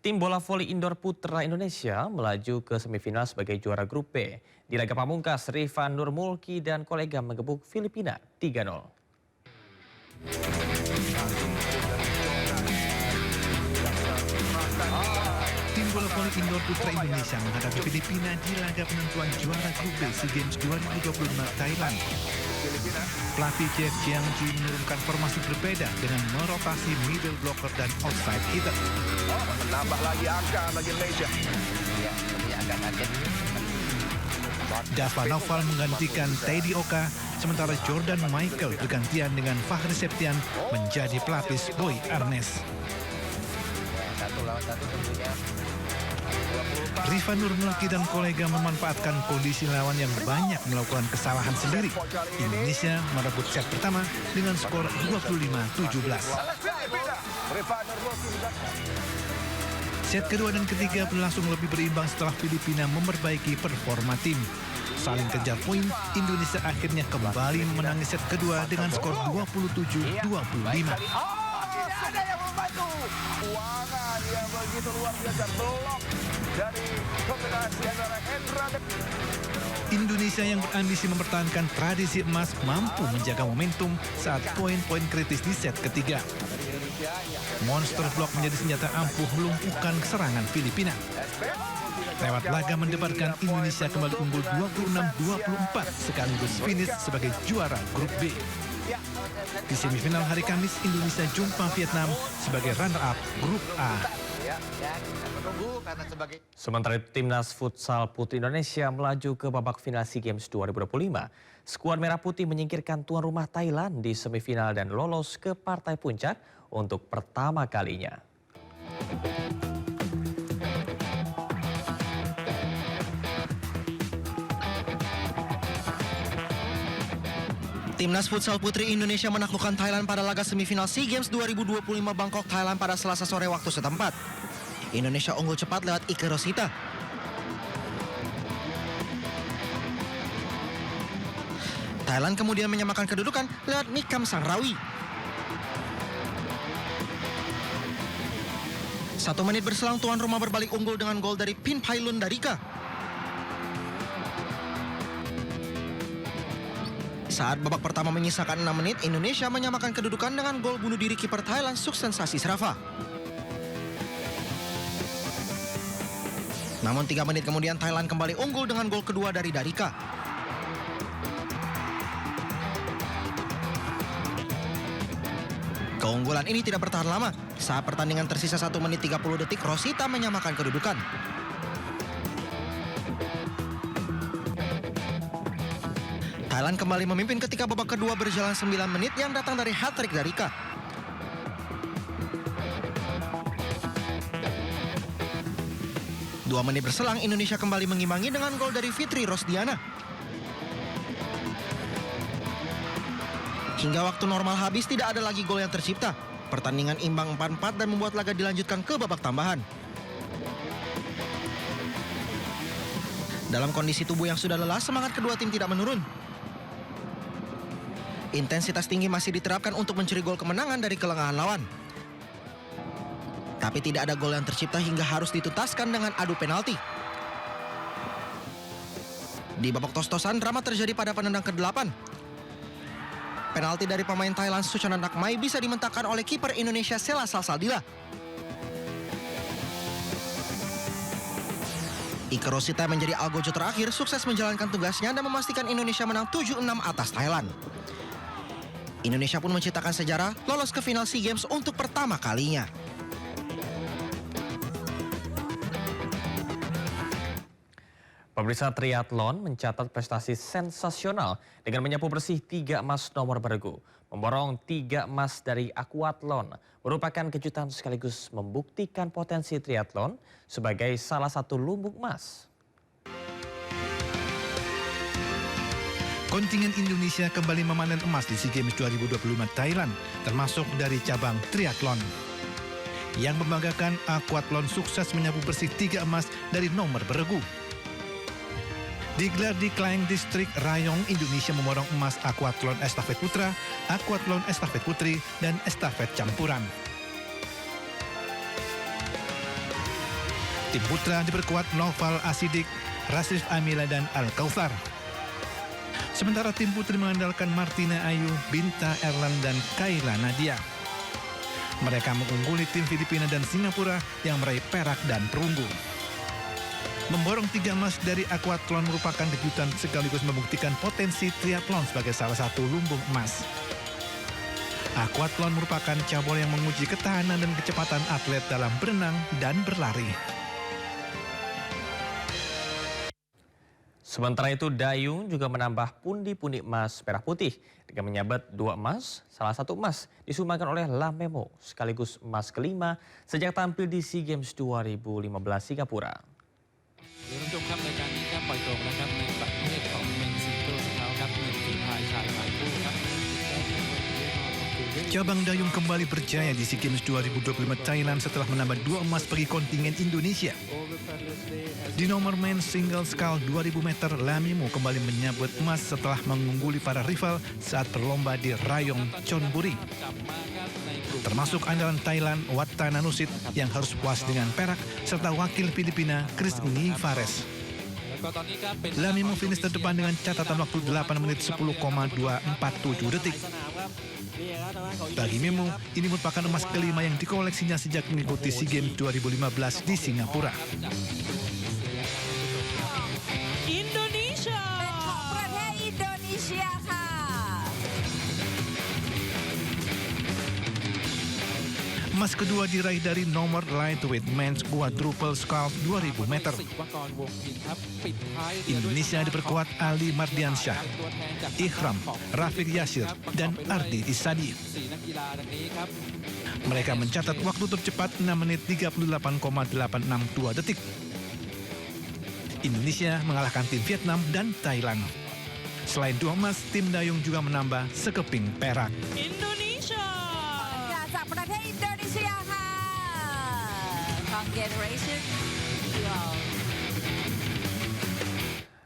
Tim bola voli indoor putra Indonesia melaju ke semifinal sebagai juara grup B. Di laga pamungkas, Rifan Nurmulki dan kolega mengebuk Filipina 3-0. Tim bola voli indoor putra Indonesia menghadapi Filipina di laga penentuan juara grup B SEA Games 2025 Thailand. Pelatih Jeff Jiangji menurunkan formasi berbeda dengan merotasi middle blocker dan outside hitter. Menambah lagi angka bagi Malaysia. Dava Noval menggantikan Teddy Oka, sementara Jordan Michael bergantian dengan Fahri Septian menjadi pelapis Boy Arnes. Rifan Nurmulki dan kolega memanfaatkan kondisi lawan yang banyak melakukan kesalahan sendiri. Indonesia merebut set pertama dengan skor 25-17. Set kedua dan ketiga berlangsung lebih berimbang setelah Filipina memperbaiki performa tim. Saling kejar poin, Indonesia akhirnya kembali memenangi set kedua dengan skor 27-25. Ada yang membantu. Keuangan yang begitu luar biasa, blok dari kombinasi antara Hendra dan Indonesia yang berambisi mempertahankan tradisi emas mampu menjaga momentum saat poin-poin kritis di set ketiga. Monster block menjadi senjata ampuh melumpuhkan serangan Filipina. Lewat laga mendebarkan Indonesia kembali unggul 26-24 sekaligus finish sebagai juara grup B. Di semifinal hari Kamis, Indonesia jumpa Vietnam sebagai runner-up grup A. Sementara itu, Timnas Futsal Putri Indonesia melaju ke babak final SEA Games 2025. Skuad Merah Putih menyingkirkan tuan rumah Thailand di semifinal dan lolos ke partai puncak untuk pertama kalinya. Timnas Futsal Putri Indonesia menaklukkan Thailand pada laga semifinal SEA Games 2025 Bangkok, Thailand pada Selasa sore waktu setempat. Indonesia unggul cepat lewat Ike Rosita. Thailand kemudian menyamakan kedudukan lewat Nikam Sangrawi. 1 menit berselang tuan rumah berbalik unggul dengan gol dari Pin Pailun Darika. Saat babak pertama menyisakan 6 menit, Indonesia menyamakan kedudukan dengan gol bunuh diri kiper Thailand Suksensasi Srafa. Namun 3 menit kemudian Thailand kembali unggul dengan gol kedua dari Darika. Keunggulan ini tidak bertahan lama. Saat pertandingan tersisa 1 menit 30 detik, Rosita menyamakan kedudukan. Thailand kembali memimpin ketika babak kedua berjalan 9 menit yang datang dari hat-trick Darika. Dua menit berselang, Indonesia kembali mengimbangi dengan gol dari Fitri Rosdiana. Hingga waktu normal habis tidak ada lagi gol yang tercipta. Pertandingan imbang 4-4 dan membuat laga dilanjutkan ke babak tambahan. Dalam kondisi tubuh yang sudah lelah, semangat kedua tim tidak menurun. Intensitas tinggi masih diterapkan untuk mencuri gol kemenangan dari kelengahan lawan. Tapi tidak ada gol yang tercipta hingga harus dituntaskan dengan adu penalti. Di babak tos-tosan, drama terjadi pada penendang ke-8. Penalti dari pemain Thailand Suchanan Nakmai bisa dimentakkan oleh kiper Indonesia Sela Salsaldila. Ike Rosita menjadi algojo terakhir, sukses menjalankan tugasnya dan memastikan Indonesia menang 7-6 atas Thailand. Indonesia pun menciptakan sejarah, lolos ke final SEA Games untuk pertama kalinya. Pemirsa, triathlon mencatat prestasi sensasional dengan menyapu bersih 3 emas nomor beregu. Memborong 3 emas dari aquathlon merupakan kejutan sekaligus membuktikan potensi triathlon sebagai salah satu lumbung emas. Kontingen Indonesia kembali memanen emas di SEA Games 2025 Thailand, termasuk dari cabang triathlon. Yang membanggakan, aquathlon sukses menyapu bersih 3 emas dari nomor beregu. Digelar di Klang District Rayong, Indonesia memborong emas aquathlon estafet putra, aquathlon estafet putri, dan estafet campuran. Tim putra diperkuat Noval Asidik, Rasif Amila dan Al Kautsar. Sementara tim putri mengandalkan Martina Ayu, Binta Erlan dan Kayla Nadia. Mereka mengungguli tim Filipina dan Singapura yang meraih perak dan perunggu. Memborong 3 emas dari aquathlon merupakan kejutan sekaligus membuktikan potensi triathlon sebagai salah satu lumbung emas. Aquathlon merupakan cabang yang menguji ketahanan dan kecepatan atlet dalam berenang dan berlari. Sementara itu, dayung juga menambah pundi-pundi emas merah putih dengan menyabet 2 emas, salah satu emas disumbangkan oleh Lamemo sekaligus emas kelima sejak tampil di SEA Games 2015 Singapura. ท่านผู้ชมครับรายการนี้ครับปล่อยตัวนะครับในประเภทของเมนซิงเกิลของเขาครับหนึ่งฝีพายชายหมายคู่ครับ Cabang dayung kembali berjaya di SEA Games 2025 Thailand setelah menambah 2 emas bagi kontingen Indonesia. Di nomor men single scull 2000 meter, Lamimo kembali menyabet emas setelah mengungguli para rival saat berlomba di Rayong Chonburi. Termasuk andalan Thailand Wattana Nusit yang harus puas dengan perak serta wakil Filipina Chris Nivares. Lamimo finish terdepan dengan catatan waktu 8 menit 10,247 detik. Bagi Memo, ini merupakan emas kelima yang dikoleksinya sejak mengikuti SEA Games 2015 di Singapura. Indonesia เป็นของประเทศอินโดนีเซียค่ะ Emas kedua diraih dari nomor lightweight men's quadruple sculls 2000 meter. Indonesia diperkuat Ali Mardiansyah, Ihram, Rafiq Yasir, dan Ardi Isadi. Mereka mencatat waktu tercepat 6 menit 38,862 detik. Indonesia mengalahkan tim Vietnam dan Thailand. Selain 2 emas, tim dayung juga menambah sekeping perak. Indonesia จากประเทศอินโดนีเซียค่ะ Congratulations to all.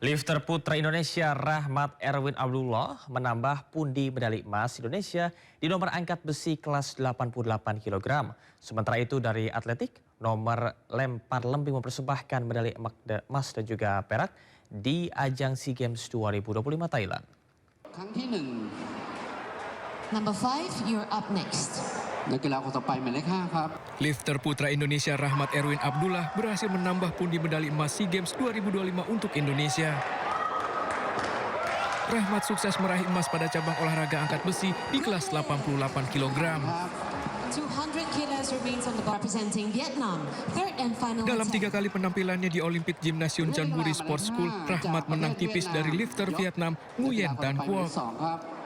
Lifter putra Indonesia Rahmat Erwin Abdullah menambah pundi medali emas Indonesia di nomor angkat besi kelas 88 kg. Sementara itu dari atletik, nomor lempar lembing mempersembahkan medali emas dan juga perak di ajang SEA Games 2025 Thailand. ครั้งที่ Number 5, you're up next. 1นักกีฬาคนต่อไปหมายเลข 5 ครับ Lifter putra Indonesia Rahmat Erwin Abdullah berhasil menambah pundi medali emas SEA Games 2025 untuk Indonesia. Rahmat sukses meraih emas pada cabang olahraga angkat besi di kelas 88 kg. 200 kilos remains on the bar representing Vietnam. Third and final Dalam attempt. 3 kali penampilannya di Olympic Gymnasium Chonburi Sports School, Rahmat menang tipis dari lifter Vietnam Nguyen Tan Quoc. 2ครับ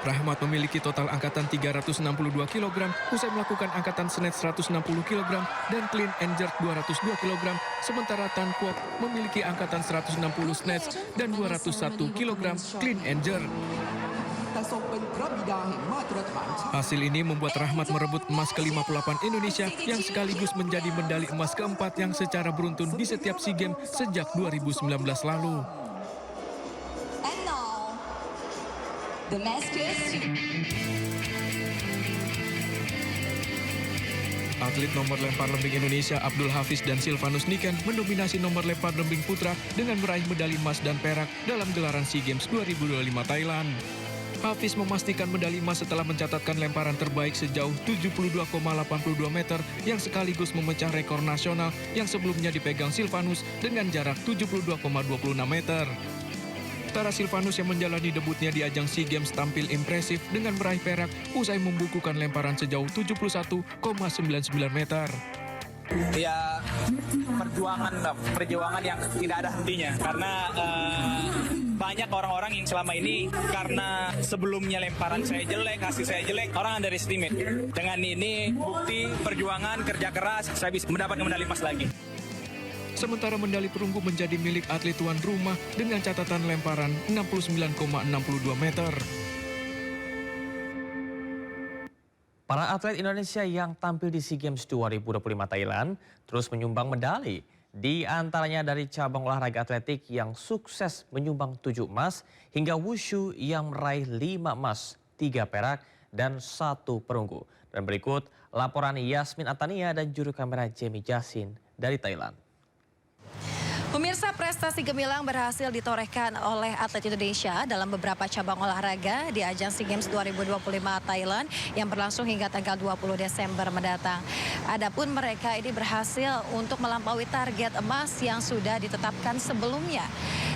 Rahmat memiliki total angkatan 362 kg usai melakukan angkatan snatch 160 kg dan clean and jerk 202 kg, sementara Tan Quoc memiliki angkatan 160 snatch dan 201 kg clean and jerk. Hasil ini membuat Rahmat merebut emas ke-58 Indonesia yang sekaligus menjadi medali emas keempat yang secara beruntun di setiap SEA Games sejak 2019 lalu. And now the next question. Atlet nomor lempar lembing Indonesia Abdul Hafiz dan Silvanus Niken mendominasi nomor lempar lembing putra dengan meraih medali emas dan perak dalam gelaran SEA Games 2025 Thailand. Hafiz memastikan medali emas setelah mencatatkan lemparan terbaik sejauh 72,82 meter yang sekaligus memecah rekor nasional yang sebelumnya dipegang Silvanus dengan jarak 72,26 meter. Sementara Silvanus yang menjalani debutnya di ajang SEA Games tampil impresif dengan meraih perak usai membukukan lemparan sejauh 71,99 meter. Ya perjuangan yang tidak ada hentinya karena banyak orang-orang yang selama ini karena sebelumnya lemparan saya jelek, hasil saya jelek, orang underestimate. Dengan ini bukti perjuangan kerja keras saya bisa mendapatkan medali emas lagi. Sementara medali perunggu menjadi milik atlet tuan rumah dengan catatan lemparan 69,62 meter. Para atlet Indonesia yang tampil di SEA Games 2025 Thailand terus menyumbang medali. Di antaranya dari cabang olahraga atletik yang sukses menyumbang 7 emas hingga wushu yang meraih 5 emas, 3 perak, dan 1 perunggu. Dan berikut laporan Yasmin Atania dan juru kamera Jamie Jasin dari Thailand. Pemirsa, prestasi gemilang berhasil ditorehkan oleh atlet Indonesia dalam beberapa cabang olahraga di ajang SEA Games 2025 Thailand yang berlangsung hingga tanggal 20 Desember mendatang. Adapun mereka ini berhasil untuk melampaui target emas yang sudah ditetapkan sebelumnya.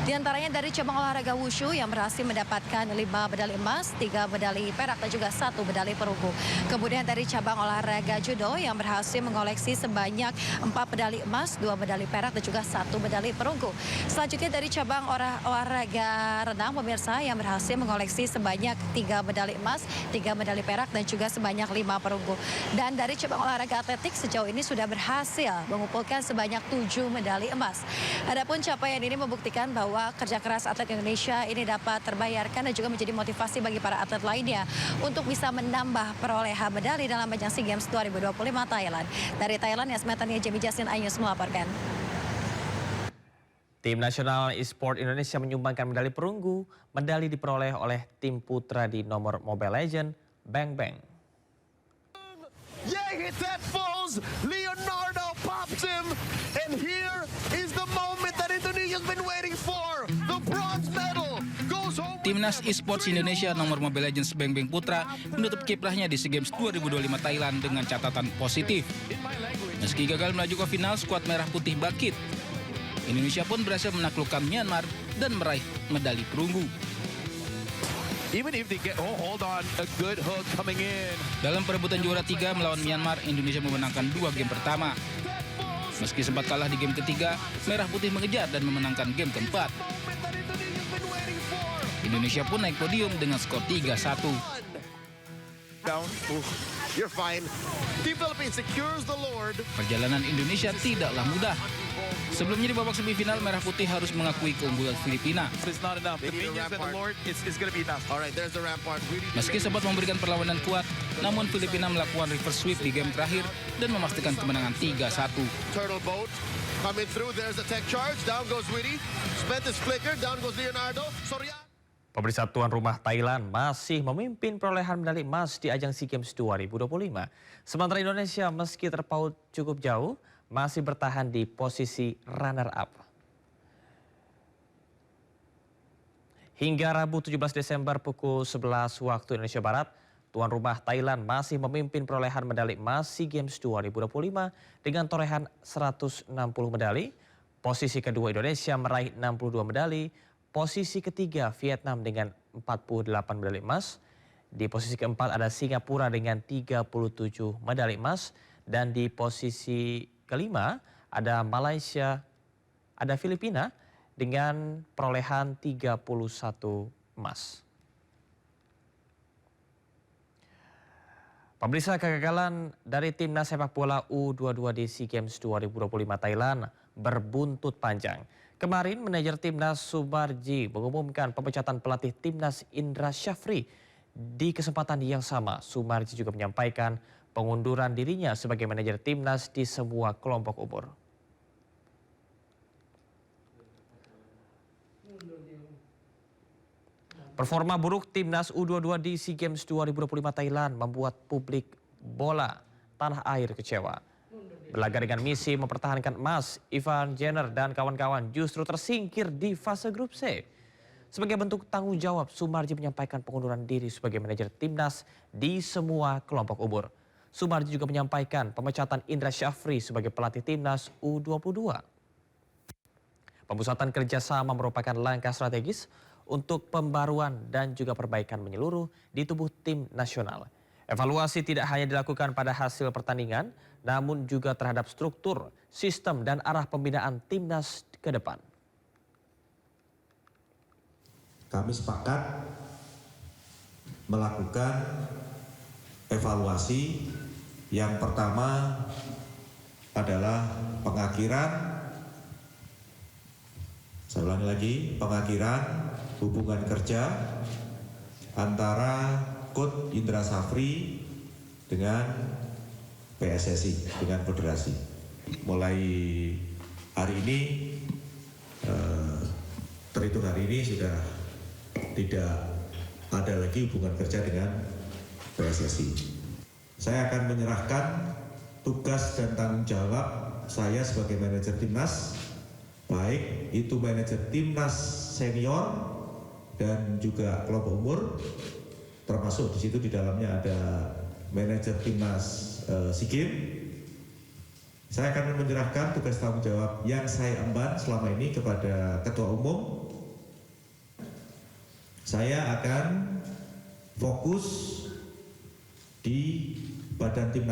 Di antaranya dari cabang olahraga wushu yang berhasil mendapatkan 5 medali emas, 3 medali perak dan juga 1 medali perunggu. Kemudian dari cabang olahraga judo yang berhasil mengoleksi sebanyak 4 medali emas, 2 medali perak dan juga 1 medali perunggu. Selanjutnya dari cabang olahraga renang, pemirsa, yang berhasil mengoleksi sebanyak 3 medali emas, 3 medali perak dan juga sebanyak 5 perunggu. Dan dari cabang olahraga atletik sejauh ini sudah berhasil mengumpulkan sebanyak 7 medali emas. Adapun capaian ini membuktikan bahwa kerja keras atlet Indonesia ini dapat terbayarkan dan juga menjadi motivasi bagi para atlet lainnya untuk bisa menambah perolehan medali dalam ajang SEA Games 2025 Thailand. Dari Thailand, Yasmin Atania, Jamie Jasin, iNews melaporkan. Tim nasional e-sport Indonesia menyumbangkan medali perunggu. Medali diperoleh oleh tim putra di nomor Mobile Legends, Bang Bang. Yeah, hit that falls. Leonardo pops him. And here is the moment that Indonesia's been waiting for. The bronze medal goes home. Timnas eSports Indonesia nomor Mobile Legends Bang Bang Putra menutup kiprahnya di SEA Games 2025 Thailand dengan catatan positif. Meski gagal melaju ke final, skuad merah putih bangkit. Indonesia pun berhasil menaklukkan Myanmar dan meraih medali perunggu. Even if they get, hold on, a good hook coming in. Dalam perebutan juara 3 melawan Myanmar, Indonesia memenangkan 2 game pertama. Meski sempat kalah di game ketiga, Merah Putih mengejar dan memenangkan game keempat. Indonesia pun naik podium dengan skor 3-1. Down. You're fine. Team Philippines secures the Lord. Perjalanan Indonesia tidaklah mudah. Sebelumnya di babak semifinal, Merah Putih harus mengakui keunggulan Filipina. Meski sempat memberikan perlawanan kuat, namun Filipina melakukan reverse sweep di game terakhir dan memastikan kemenangan 3-1. Turtle boat coming through. There's a tech charge. Down goes Witty. Spent his flicker. Down goes Leonardo. Pemirsa, tuan rumah Thailand masih memimpin perolehan medali emas di ajang SEA Games 2025. Sementara Indonesia meski terpaut cukup jauh, masih bertahan di posisi runner-up. Hingga Rabu 17 Desember pukul 11 waktu Indonesia Barat, tuan rumah Thailand masih memimpin perolehan medali emas SEA Games 2025 dengan torehan 160 medali. Posisi kedua Indonesia meraih 62 medali. Posisi ketiga Vietnam dengan 48 medali emas. Di posisi keempat ada Singapura dengan 37 medali emas. Dan di posisi kelima ada Malaysia, ada Filipina dengan perolehan 31 emas. Pemirsa, kegagalan dari timnas sepak bola U22 di SEA Games 2025 Thailand berbuntut panjang. Kemarin manajer timnas Sumarji mengumumkan pemecatan pelatih timnas Indra Syafri. Di kesempatan yang sama, Sumarji juga menyampaikan pengunduran dirinya sebagai manajer timnas di semua kelompok umur. Performa buruk timnas U22 di SEA Games 2025 Thailand membuat publik bola tanah air kecewa. Berlaga dengan misi mempertahankan emas, Ivan Jenner dan kawan-kawan justru tersingkir di fase grup C. Sebagai bentuk tanggung jawab, Sumarji menyampaikan pengunduran diri sebagai manajer timnas di semua kelompok umur. Sumarji juga menyampaikan pemecatan Indra Syafri sebagai pelatih timnas U22. Pemusatan kerjasama merupakan langkah strategis untuk pembaruan dan juga perbaikan menyeluruh di tubuh tim nasional. Evaluasi tidak hanya dilakukan pada hasil pertandingan, namun juga terhadap struktur, sistem, dan arah pembinaan timnas ke depan. Kami sepakat melakukan evaluasi. Yang pertama adalah pengakhiran, saya ulangi lagi, pengakhiran hubungan kerja antara Coach Indra Syafri dengan PSSI, dengan federasi. Mulai hari ini, terhitung hari ini sudah tidak ada lagi hubungan kerja dengan PSSI. saya akan menyerahkan tugas dan tanggung jawab saya sebagai manajer timnas, baik itu manajer timnas senior dan juga kelompok umur, termasuk di situ di dalamnya ada manajer timnas SEA Games. Saya akan menyerahkan tugas tanggung jawab yang saya emban selama ini kepada Ketua Umum. Saya akan fokus di Badan Timnas